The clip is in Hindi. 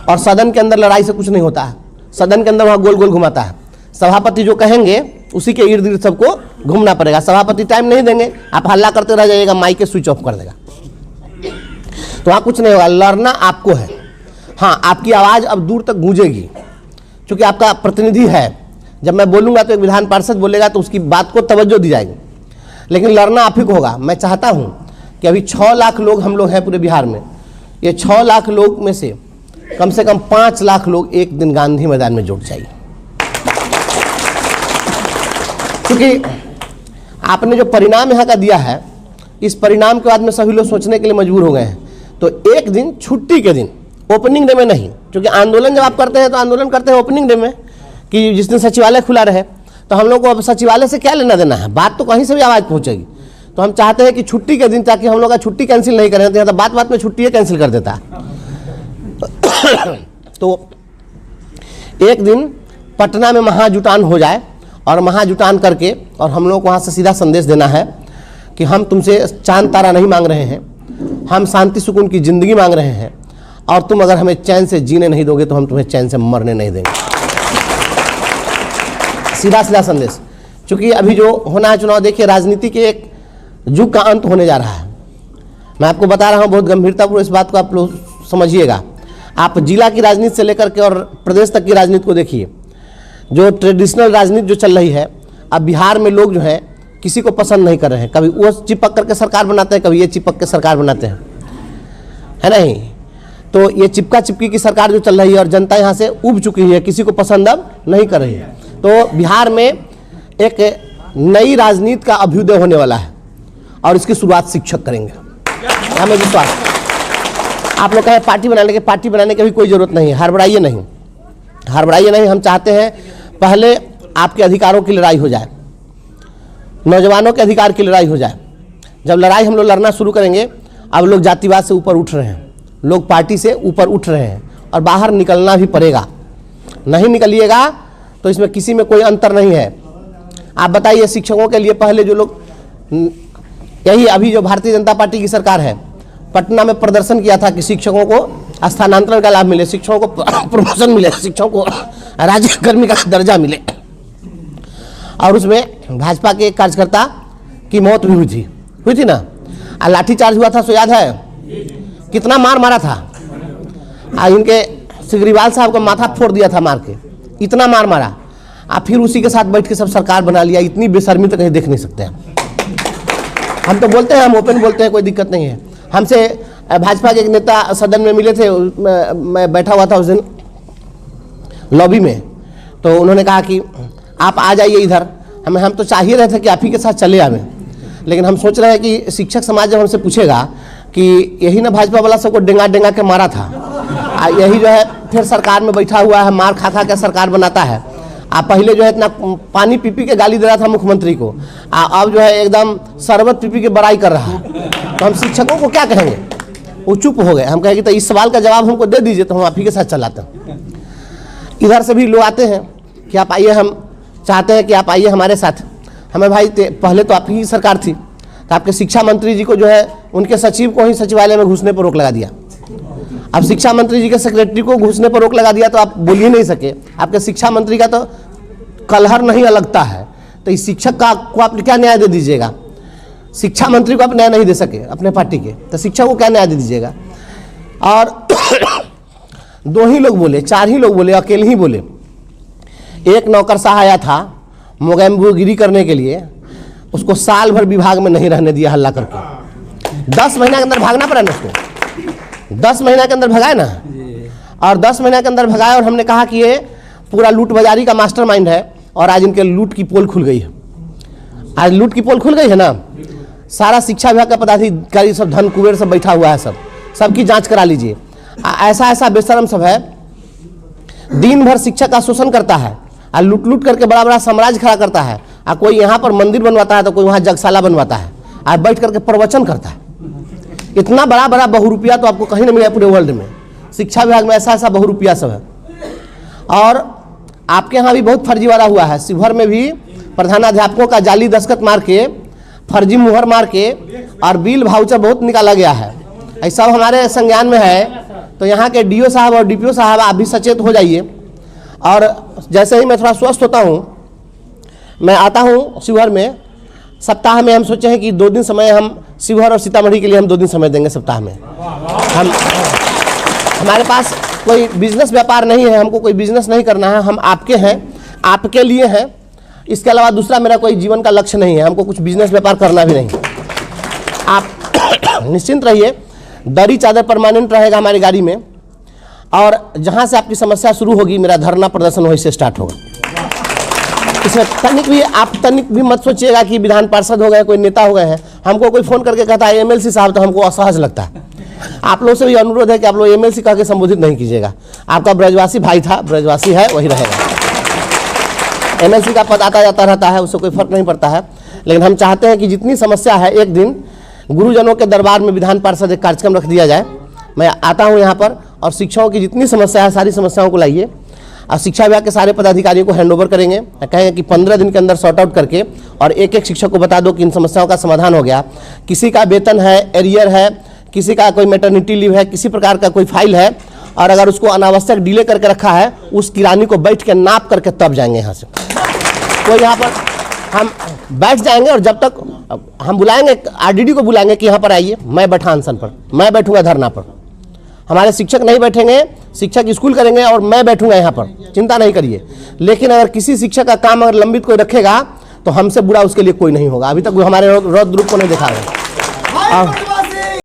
और सदन के अंदर लड़ाई से कुछ नहीं होता है। सदन के अंदर वहाँ गोल गोल घुमाता है। सभापति जो कहेंगे उसी के इर्द गिर्द सबको घूमना पड़ेगा। सभापति टाइम नहीं देंगे, आप हल्ला करते रह जाइएगा, माइक के स्विच ऑफ कर देगा। तो वहाँ कुछ नहीं होगा। लड़ना आपको है। हाँ, आपकी आवाज़ अब दूर तक गूंजेगी क्योंकि आपका प्रतिनिधि है। जब मैं बोलूँगा तो एक विधान पार्षद बोलेगा तो उसकी बात को तवज्जो दी जाएगी, लेकिन लड़ना आप ही को होगा। मैं चाहता हूँ कि अभी 6 लाख लोग हम लोग हैं पूरे बिहार में। ये 6 लाख लोग में से कम 5 लाख लोग एक दिन गांधी मैदान में जुट जाइए, क्योंकि आपने जो परिणाम यहाँ का दिया है, इस परिणाम के बाद में सभी लोग सोचने के लिए मजबूर हो गए हैं। तो एक दिन छुट्टी के दिन, ओपनिंग डे में नहीं, क्योंकि आंदोलन जब आप करते हैं तो आंदोलन करते हैं ओपनिंग डे में कि जिस दिन सचिवालय खुला रहे। तो हम लोग को अब सचिवालय से क्या लेना देना है, बात तो कहीं से भी आवाज़ पहुँचेगी। तो हम चाहते हैं कि छुट्टी के दिन, ताकि हम लोग का छुट्टी कैंसिल नहीं करें, तो बात बात में छुट्टी कैंसिल कर देता है। तो एक दिन पटना में महाजुटान हो जाए और महाजुटान करके, और हम लोग को वहाँ से सीधा संदेश देना है कि हम तुमसे चांद तारा नहीं मांग रहे हैं, हम शांति सुकून की ज़िंदगी मांग रहे हैं, और तुम अगर हमें चैन से जीने नहीं दोगे तो हम तुम्हें चैन से मरने नहीं देंगे। सीधा सीधा संदेश। क्योंकि अभी जो होना है चुनाव, देखिए राजनीति के एक युग का अंत होने जा रहा है। मैं आपको बता रहा हूँ बहुत गंभीरतापूर्वक, इस बात को आप लोग समझिएगा। आप जिला की राजनीति से लेकर के और प्रदेश तक की राजनीति को देखिए। जो ट्रेडिशनल राजनीति जो चल रही है, अब बिहार में लोग जो है किसी को पसंद नहीं कर रहे हैं। कभी वो चिपक करके सरकार बनाते हैं, कभी ये चिपक के सरकार बनाते हैं, है नहीं। तो ये चिपका चिपकी की सरकार जो चल रही है और जनता यहाँ से उब चुकी है, किसी को पसंद अब नहीं कर रही है। तो बिहार में एक नई राजनीति का अभ्युदय होने वाला है और इसकी शुरुआत शिक्षक करेंगे, हमें विश्वास। आप लोग कहें पार्टी बनाने की भी कोई ज़रूरत नहीं है। हड़बड़ाइए नहीं। हम चाहते हैं पहले आपके अधिकारों की लड़ाई हो जाए, नौजवानों के अधिकार की लड़ाई हो जाए। जब लड़ाई हम लोग लड़ना शुरू करेंगे, अब लोग जातिवाद से ऊपर उठ रहे हैं, लोग पार्टी से ऊपर उठ रहे हैं और बाहर निकलना भी पड़ेगा। नहीं निकलिएगा तो इसमें किसी में कोई अंतर नहीं है। आप बताइए, शिक्षकों के लिए पहले जो लोग, यही अभी जो भारतीय जनता पार्टी की सरकार है, पटना में प्रदर्शन किया था कि शिक्षकों को स्थानांतरण का लाभ मिले, शिक्षकों को प्रमोशन मिले, शिक्षकों को राज्य कर्मी का दर्जा मिले, और उसमें भाजपा के एक कार्यकर्ता की मौत भी हुई थी ना। लाठीचार्ज हुआ था, सो याद है कितना मार मारा था। इनके सिगरीवाल साहब का माथा फोड़ दिया था मार के, इतना मार मारा। फिर उसी के साथ बैठ के सब सरकार बना लिया। इतनी बेशर्मी तो कहीं देख नहीं सकते हम तो बोलते हैं, हम ओपन बोलते हैं, कोई दिक्कत नहीं है। हमसे भाजपा के एक नेता सदन में मिले थे, मैं बैठा हुआ था उस दिन लॉबी में, तो उन्होंने कहा कि आप आ जाइए इधर। हम तो चाह ही रहे थे कि आप ही के साथ चले आवें, लेकिन हम सोच रहे हैं कि शिक्षक समाज जब हमसे पूछेगा कि यही ना भाजपा वाला सबको डेंगा के मारा था, यही जो है फिर सरकार में बैठा हुआ है, मार खा के सरकार बनाता है। पहले जो है इतना पानी पी के गाली दे रहा था मुख्यमंत्री को, अब जो है एकदम शरबत पी के बड़ाई कर रहा है। तो हम शिक्षकों को क्या कहेंगे? वो चुप हो गए। हम कहेंगे तो इस सवाल का जवाब हमको दे दीजिए, तो हम आप ही के साथ चलाते हैं। इधर से भी लोग आते हैं कि आप आइए, हम चाहते हैं कि आप आइए हमारे साथ। हमें भाई पहले तो आप ही सरकार थी, तो आपके शिक्षा मंत्री जी को जो है उनके सचिव को ही सचिवालय में घुसने पर रोक लगा दिया। अब शिक्षा मंत्री जी के सेक्रेटरी को घुसने पर रोक लगा दिया तो आप बोल ही नहीं सके। आपके शिक्षा मंत्री का तो कलहर नहीं अलगता है, तो इस शिक्षक को आप क्या न्याय दे दीजिएगा? शिक्षा मंत्री को आप न्याय नहीं दे सके अपने पार्टी के, तो शिक्षक को क्या न्याय दे दीजिएगा? और 2 ही लोग बोले, 4 ही लोग बोले, अकेले ही बोले। एक नौकरशाह आया था मोगैम्बोगिरी करने के लिए, उसको साल भर विभाग में नहीं रहने दिया हल्ला करके। 10 महीना के अंदर भागना पड़ा ना उसको, 10 महीना के अंदर भगाए ना, और 10 महीना के अंदर भगाए। और हमने कहा कि ये पूरा लूट बाजारी का मास्टरमाइंड है, और आज इनके लूट की पोल खुल गई है। आज लूट की पोल खुल गई है ना। सारा शिक्षा विभाग का पदाधिकारी सब धन कुबेर सब बैठा हुआ है, सबकी जांच करा लीजिए। ऐसा बेशरम सब है, दिन भर शिक्षा का शोषण करता है और लूट करके बड़ा साम्राज्य खड़ा करता है। कोई यहाँ पर मंदिर बनवाता है तो कोई वहाँ जगशाला बनवाता है, और बैठ करके प्रवचन करता है। इतना बड़ा बहुरूपिया तो आपको कहीं नहीं मिला पूरे वर्ल्ड में। शिक्षा विभाग में ऐसा बहुरूपिया सब है। और आपके यहाँ भी बहुत फर्जीवाड़ा हुआ है। शिवहर में भी प्रधानाध्यापकों का जाली दस्तखत मार के, फर्जी मुहर मार के, और बिल भाउचर बहुत निकाला गया है। ऐसा हमारे संज्ञान में है तो यहाँ के डीओ साहब और डीपीओ साहब आप भी सचेत हो जाइए। और जैसे ही मैं थोड़ा स्वस्थ होता हूँ, मैं आता हूँ शिवहर में। सप्ताह में हम सोचे हैं कि 2 दिन समय हम शिवहर और सीतामढ़ी के लिए हम 2 दिन समय देंगे सप्ताह में। हमारे पास कोई बिजनेस व्यापार नहीं है, हमको कोई बिजनेस नहीं करना है, हम आपके हैं, आपके लिए हैं। इसके अलावा दूसरा मेरा कोई जीवन का लक्ष्य नहीं है, हमको कुछ बिजनेस व्यापार करना भी नहीं। आप निश्चिंत रहिए, दरी चादर परमानेंट रहेगा हमारी गाड़ी में, और जहाँ से आपकी समस्या शुरू होगी मेरा धरना प्रदर्शन वहीं से स्टार्ट होगा। इसमें तनिक भी मत सोचिएगा कि विधान पार्षद हो गए, कोई नेता हो गए हैं। हमको कोई फोन करके कहता है एमएलसी साहब, तो हमको असहज लगता है। आप लोग से भी अनुरोध है कि आप लोग एमएलसी कह के संबोधित नहीं कीजिएगा। आपका ब्रजवासी भाई था, ब्रजवासी है, वही रहेगा। एमएलसी का पद आता जाता रहता है, उससे कोई फर्क नहीं पड़ता है। लेकिन हम चाहते हैं कि जितनी समस्या है, एक दिन गुरुजनों के दरबार में विधान पार्षद एक कार्यक्रम रख दिया जाए। मैं आता हूँ यहाँ पर, और शिक्षकों की जितनी समस्या है सारी समस्याओं को लाइए, और शिक्षा विभाग के सारे पदाधिकारियों को हैंडओवर करेंगे। कहेंगे कि 15 दिन के अंदर सॉर्ट आउट करके और एक एक शिक्षक को बता दो कि इन समस्याओं का समाधान हो गया। किसी का वेतन है, एरियर है, किसी का कोई मैटरनिटी लीव है, किसी प्रकार का कोई फाइल है, और अगर उसको अनावश्यक डिले करके रखा है, उस किरानी को बैठ के नाप करके तब जाएंगे यहाँ से। तो यहाँ पर हम बैठ जाएंगे, और जब तक हम बुलाएंगे, आरडीडी को बुलाएंगे कि यहाँ पर आइए, मैं बैठा अनशन पर, मैं बैठूंगा धरना पर। हमारे शिक्षक नहीं बैठेंगे, शिक्षक स्कूल करेंगे और मैं बैठूंगा यहाँ पर, चिंता नहीं करिए। लेकिन अगर किसी शिक्षक का काम अगर लंबित कोई रखेगा तो हमसे बुरा उसके लिए कोई नहीं होगा। अभी तक हमारे रौद्र रूप को नहीं देखा है।